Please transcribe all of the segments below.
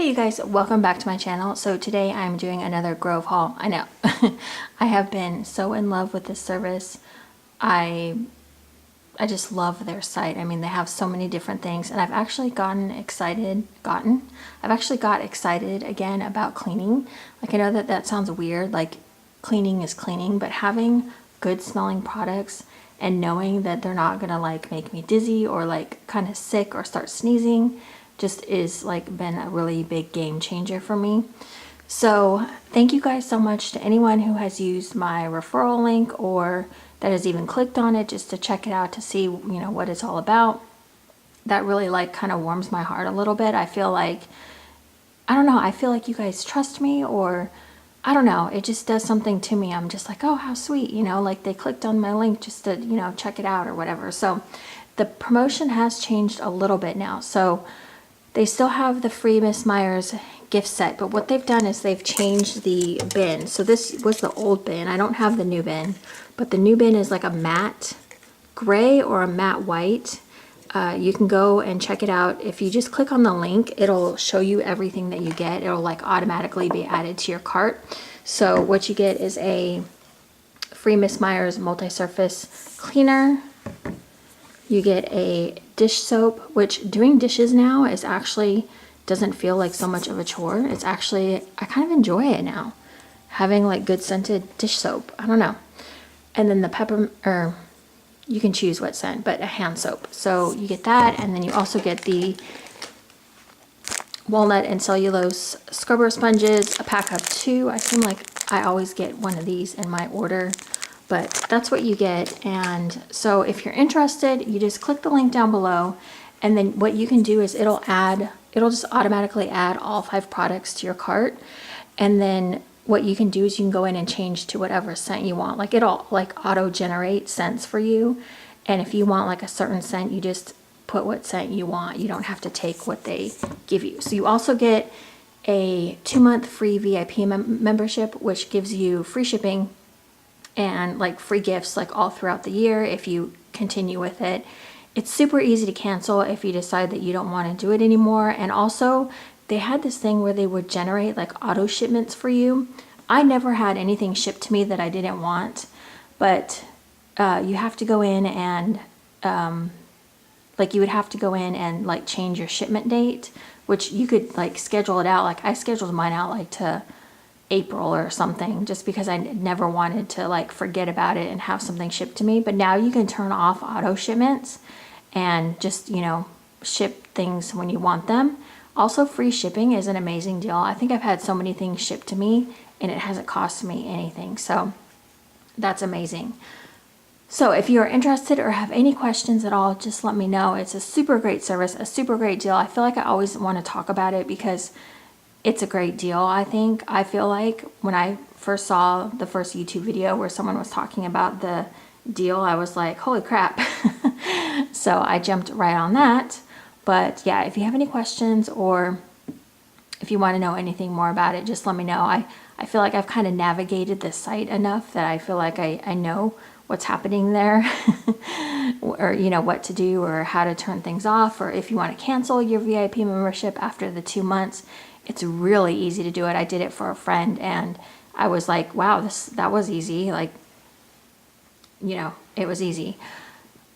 Hey you guys, welcome back to my channel. So today I'm doing another Grove haul. I know I have been so in love with this service. I just love their site. I mean, they have so many different things, and I've actually got excited again about cleaning. Like, I know that sounds weird, like cleaning is cleaning, but having good smelling products and knowing that they're not gonna like make me dizzy or like kind of sick or start sneezing just is like been a really big game changer for me. So thank you guys so much to anyone who has used my referral link or that has even clicked on it just to check it out to see, what it's all about. That really like kind of warms my heart a little bit. I feel like, I don't know, I feel like you guys trust me, or I don't know, it just does something to me. I'm just like, oh, how sweet, like they clicked on my link just to, check it out or whatever. So the promotion has changed a little bit now. So they still have the free Miss Meyers gift set, but what they've done is they've changed the bin. So this was the old bin. I don't have the new bin, but the new bin is like a matte gray or a matte white. You can go and check it out. If you just click on the link, it'll show you everything that you get. It'll like automatically be added to your cart. So what you get is a free Miss Meyers multi-surface cleaner. You get a dish soap, which doing dishes now is actually doesn't feel like so much of a chore. It's actually, I kind of enjoy it now, having like good scented dish soap. I don't know. And then the pepper, or you can choose what scent, but a hand soap. So you get that, and then you also get the walnut and cellulose scrubber sponges, a pack of 2. I seem like I always get one of these in my order, but that's what you get. And so if you're interested, you just click the link down below, and then what you can do is it'll just automatically add all 5 products to your cart. And then what you can do is you can go in and change to whatever scent you want. Like, it'll like auto generate scents for you. And if you want like a certain scent, you just put what scent you want. You don't have to take what they give you. So you also get a 2-month free VIP membership, which gives you free shipping and like free gifts like all throughout the year if you continue with it. It's super easy to cancel if you decide that you don't want to do it anymore. And also they had this thing where they would generate like auto shipments for you. I never had anything shipped to me that I didn't want, but you have to go in and you would have to go in and like change your shipment date, which you could like schedule it out. Like, I scheduled mine out like to April or something, just because I never wanted to like forget about it and have something shipped to me. But now you can turn off auto shipments and just, ship things when you want them. Also, free shipping is an amazing deal. I think I've had so many things shipped to me and it hasn't cost me anything. So that's amazing. So if you're interested or have any questions at all, just let me know. It's a super great service, a super great deal. I feel like I always want to talk about it because it's a great deal. I feel like when I first saw the first YouTube video where someone was talking about the deal, I was like, holy crap. So I jumped right on that. But yeah, if you have any questions or if you want to know anything more about it, just let me know. I feel like I've kind of navigated this site enough that I feel like I know what's happening there or what to do or how to turn things off, or if you want to cancel your VIP membership after the 2 months. It's really easy to do it. I did it for a friend and I was like, wow, that was easy. Like, it was easy.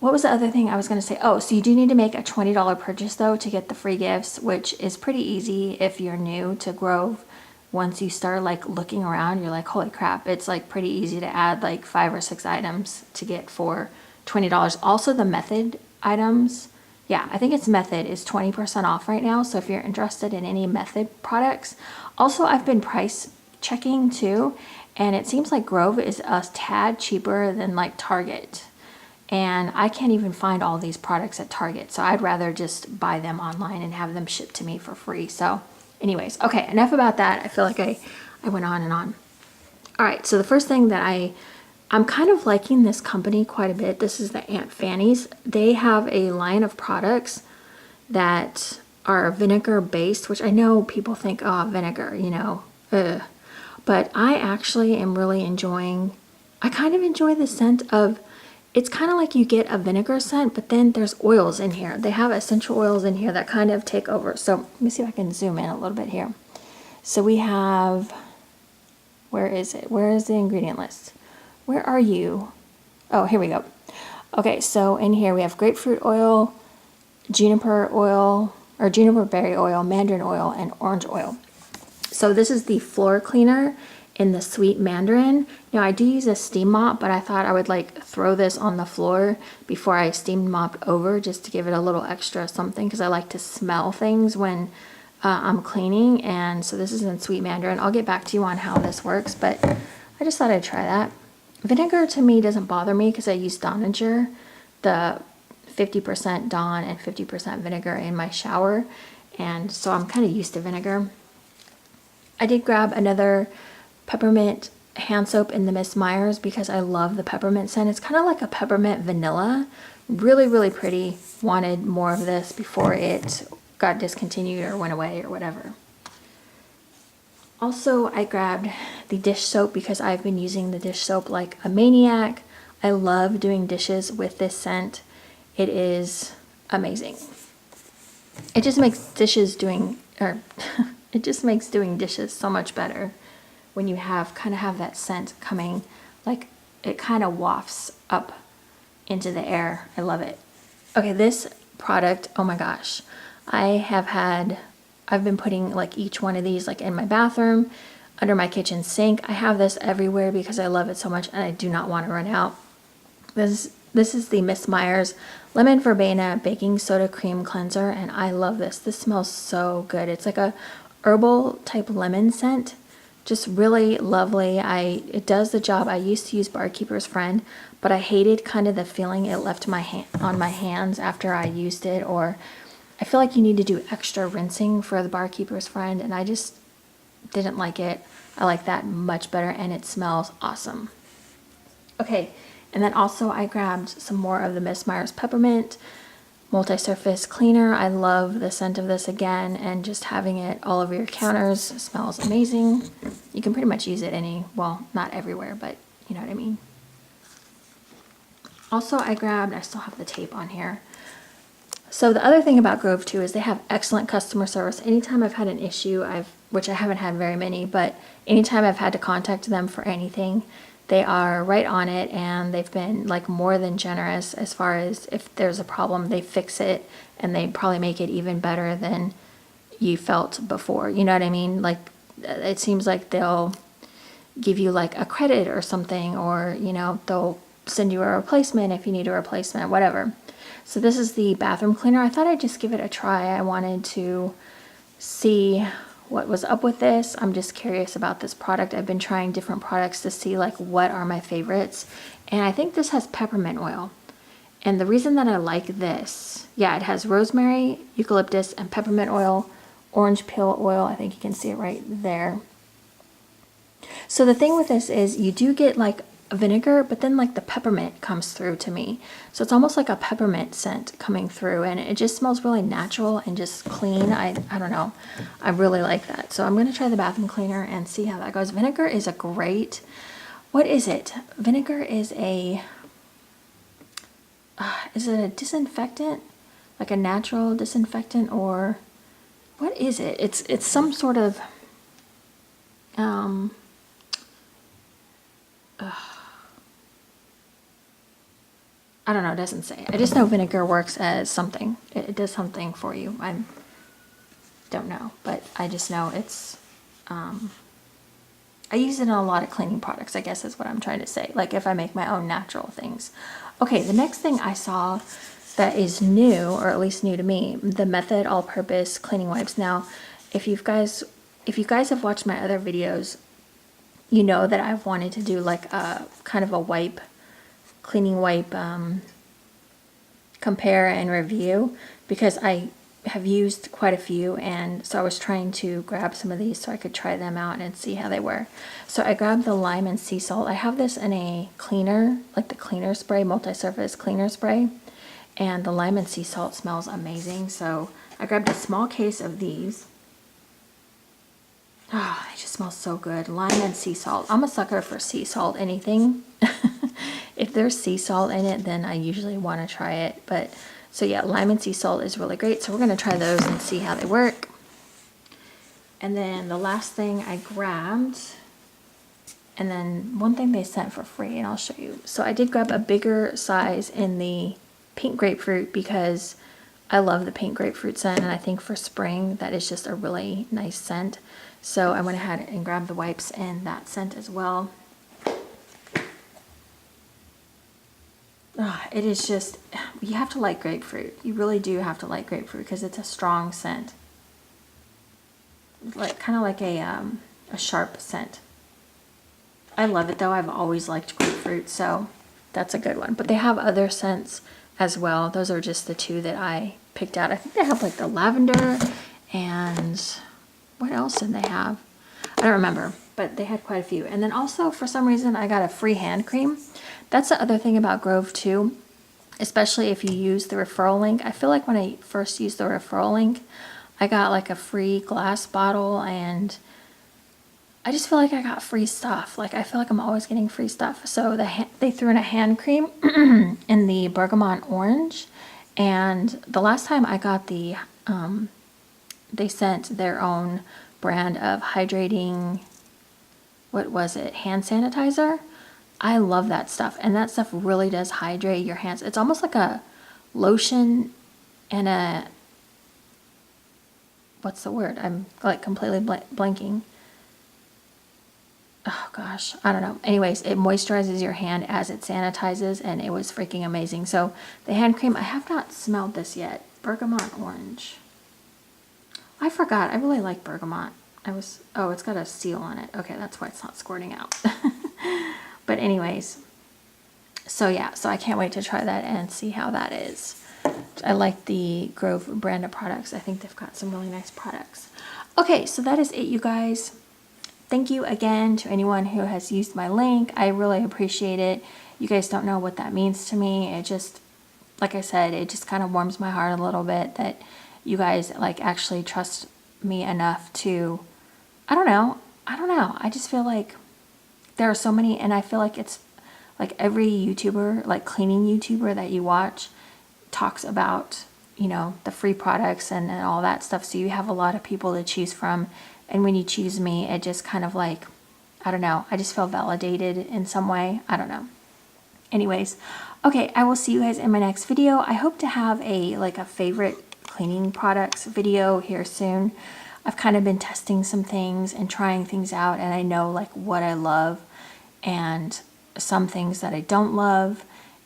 What was the other thing I was going to say? Oh, so you do need to make a $20 purchase though to get the free gifts, which is pretty easy if you're new to Grove. Once you start like looking around, you're like, holy crap, it's like pretty easy to add like 5 or 6 items to get for $20. Also the Method items, yeah, I think it's Method is 20% off right now. So if you're interested in any Method products. Also, I've been price checking too, and it seems like Grove is a tad cheaper than like Target. And I can't even find all these products at Target. So I'd rather just buy them online and have them shipped to me for free. So anyways, okay, enough about that. I feel like I went on and on. All right, so the first thing that I'm kind of liking this company quite a bit. This is the Aunt Fannie's. They have a line of products that are vinegar based, which I know people think, oh, vinegar, ugh. But I actually am really enjoying, I kind of enjoy the scent of, it's kind of like you get a vinegar scent, but then there's oils in here. They have essential oils in here that kind of take over. So let me see if I can zoom in a little bit here. So we have, where is it? Where is the ingredient list? Where are you? Oh, here we go. Okay, so in here we have grapefruit oil, juniper oil, or juniper berry oil, mandarin oil, and orange oil. So this is the floor cleaner in the sweet mandarin. Now I do use a steam mop, but I thought I would like throw this on the floor before I steam mopped over, just to give it a little extra something, because I like to smell things when I'm cleaning. And so this is in sweet mandarin. I'll get back to you on how this works, but I just thought I'd try that. Vinegar to me doesn't bother me because I use Daninger, the 50% Dawn and 50% vinegar in my shower, and so I'm kind of used to vinegar. I did grab another peppermint hand soap in the Miss Meyers because I love the peppermint scent. It's kind of like a peppermint vanilla. Really, really pretty. Wanted more of this before it got discontinued or went away or whatever. Also, I grabbed the dish soap because I've been using the dish soap like a maniac. I love doing dishes with this scent. It is amazing. It just makes dishes doing, or it just makes doing dishes so much better when you kind of have that scent coming, like it kind of wafts up into the air. I love it. Okay, this product, oh my gosh, I've been putting like each one of these like in my bathroom, under my kitchen sink. I have this everywhere because I love it so much and I do not want to run out. This is the Miss Meyers Lemon Verbena Baking Soda Cream Cleanser, and I love this. This smells so good. It's like a herbal type lemon scent. Just really lovely. It does the job. I used to use Barkeeper's Friend, but I hated kind of the feeling it left on my hands after I used it, or I feel like you need to do extra rinsing for the Barkeeper's Friend, and I just didn't like it. I like that much better, and it smells awesome. Okay, and then also I grabbed some more of the Miss Meyers Peppermint Multi-Surface Cleaner. I love the scent of this again, and just having it all over your counters smells amazing. You can pretty much use it well, not everywhere, but you know what I mean. Also, I still have the tape on here. So the other thing about Grove too is they have excellent customer service. Anytime I've had an issue, which I haven't had very many, but anytime I've had to contact them for anything, they are right on it, and they've been like more than generous as far as if there's a problem, they fix it, and they probably make it even better than you felt before. You know what I mean? Like, it seems like they'll give you like a credit or something, or, you know, they'll send you a replacement if you need a replacement, whatever. So this is the bathroom cleaner. I thought I'd just give it a try. I wanted to see what was up with this. I'm just curious about this product. I've been trying different products to see like what are my favorites. And I think this has peppermint oil. And the reason that I like this, yeah, it has rosemary, eucalyptus, and peppermint oil, orange peel oil. I think you can see it right there. So the thing with this is you do get like vinegar, but then like the peppermint comes through to me. So it's almost like a peppermint scent coming through, and it just smells really natural and just clean. I don't know. I really like that. So I'm going to try the bathroom cleaner and see how that goes. Vinegar is a great, what is it? Vinegar is is it a disinfectant? Like a natural disinfectant, or what is it? It's some sort of, I don't know, it doesn't say. I just know vinegar works as something. It does something for you. I don't know, but I just know it's, I use it in a lot of cleaning products, I guess is what I'm trying to say. Like if I make my own natural things. Okay, the next thing I saw that is new, or at least new to me, the Method All-Purpose Cleaning Wipes. Now, if you guys have watched my other videos, you know that I've wanted to do like a kind of a cleaning wipe compare and review, because I have used quite a few, and so I was trying to grab some of these so I could try them out and see how they were. So I grabbed the lime and sea salt. I have this in a cleaner, like the cleaner spray, multi-surface cleaner spray, and the lime and sea salt smells amazing. So I grabbed a small case of these. Oh, they just smell so good. Lime and sea salt. I'm a sucker for sea salt, anything. If there's sea salt in it, then I usually want to try it. But so yeah, lime and sea salt is really great. So we're going to try those and see how they work. And then the last thing I grabbed, and then one thing they sent for free, and I'll show you. So I did grab a bigger size in the pink grapefruit because I love the pink grapefruit scent, and I think for spring that is just a really nice scent. So I went ahead and grabbed the wipes in that scent as well. It is just, you have to like grapefruit. You really do have to like grapefruit because it's a strong scent. Like kind of like a sharp scent. I love it though. I've always liked grapefruit, so that's a good one. But they have other scents as well. Those are just the two that I picked out. I think they have like the lavender and what else did they have? I don't remember, but they had quite a few. And then also for some reason I got a free hand cream. That's the other thing about Grove too, especially if you use the referral link. I feel like when I first used the referral link, I got like a free glass bottle, and I just feel like I got free stuff. Like I feel like I'm always getting free stuff. So they threw in a hand cream in the bergamot orange, and the last time I got the, they sent their own brand of hydrating, what was it, hand sanitizer. I love that stuff, and that stuff really does hydrate your hands. It's almost like a lotion and a, what's the word? I'm like completely blanking. Oh gosh, I don't know. Anyways, it moisturizes your hand as it sanitizes, and it was freaking amazing. So the hand cream, I have not smelled this yet. Bergamot orange. I forgot. I really like bergamot. Oh, it's got a seal on it. Okay, that's why it's not squirting out. But anyways, so yeah, so I can't wait to try that and see how that is. I like the Grove brand of products. I think they've got some really nice products. Okay, so that is it, you guys. Thank you again to anyone who has used my link. I really appreciate it. You guys don't know what that means to me. It just, like I said, it just kind of warms my heart a little bit that you guys like actually trust me enough to, I don't know. I just feel like there are so many, and I feel like it's like every YouTuber, like cleaning YouTuber that you watch talks about, you know, the free products and all that stuff. So you have a lot of people to choose from. And when you choose me, it just kind of like, I don't know, I just feel validated in some way. I don't know. Anyways, okay, I will see you guys in my next video. I hope to have a favorite cleaning products video here soon. I've kind of been testing some things and trying things out, and I know like what I love and some things that I don't love.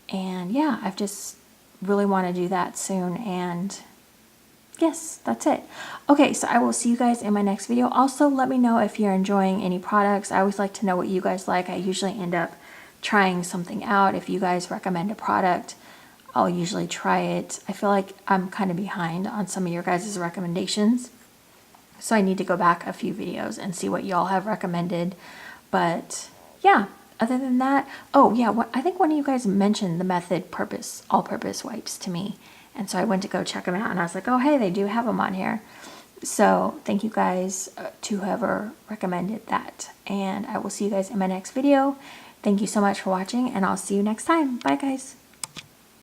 And yeah, I've just really want to do that soon. And yes, that's it. Okay, so I will see you guys in my next video. Also, let me know if you're enjoying any products. I always like to know what you guys like. I usually end up trying something out. If you guys recommend a product, I'll usually try it. I feel like I'm kind of behind on some of your guys' recommendations, so I need to go back a few videos and see what y'all have recommended. But yeah, other than that, oh yeah, I think one of you guys mentioned the Method all-purpose wipes to me. And so I went to go check them out, and I was like, oh, hey, they do have them on here. So thank you guys to whoever recommended that. And I will see you guys in my next video. Thank you so much for watching, and I'll see you next time. Bye, guys.